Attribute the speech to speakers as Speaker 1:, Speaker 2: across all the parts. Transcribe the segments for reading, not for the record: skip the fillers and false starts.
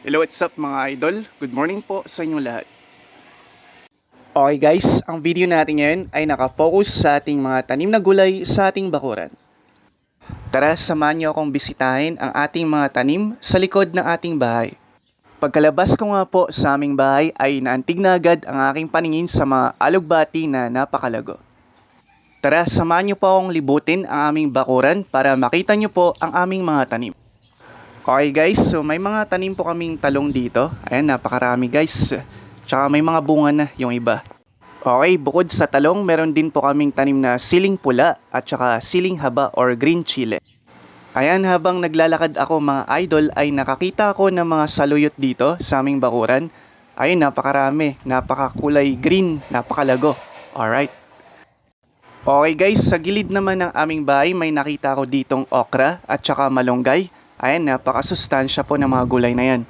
Speaker 1: Hello, what's up mga idol? Good morning po sa inyo lahat. Okay guys, ang video natin ngayon ay nakafocus sa ating mga tanim na gulay sa ating bakuran. Tara, samahan niyo akong bisitahin ang ating mga tanim sa likod ng ating bahay. Pagkalabas ko nga po sa aming bahay ay naantig na agad ang aking paningin sa mga alugbati na napakalago. Tara, samahan niyo po akong libutin ang aming bakuran para makita niyo po ang aming mga tanim. Okay guys, so may mga tanim po kaming talong dito. Ayan, napakarami guys. Tsaka may mga bunga na yung iba. Okay, bukod sa talong, meron din po kaming tanim na siling pula at tsaka siling haba or green chile. Ayan, habang naglalakad ako mga idol ay nakakita ako ng mga saluyot dito sa aming bakuran. Ayun, napakarami, napakakulay green, napakalago. Alright. Okay guys, sa gilid naman ng aming bahay may nakita ko ditong okra at tsaka malunggay. Ayan, napakasustansya po ng mga gulay na yan.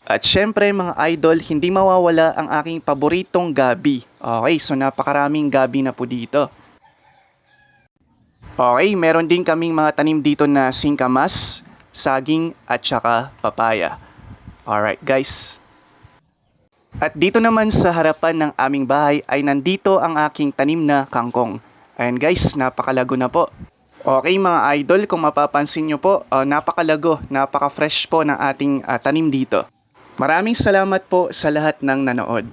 Speaker 1: At syempre mga idol, hindi mawawala ang aking paboritong gabi. Okay, so napakaraming gabi na po dito. Okay, meron din kaming mga tanim dito na singkamas, saging at saka papaya. Alright guys. At dito naman sa harapan ng aming bahay ay nandito ang aking tanim na kangkong. Ayan guys, napakalago na po. Okay mga idol, kung mapapansin nyo po, napakalago, napaka-fresh po ng ating tanim dito. Maraming salamat po sa lahat ng nanood.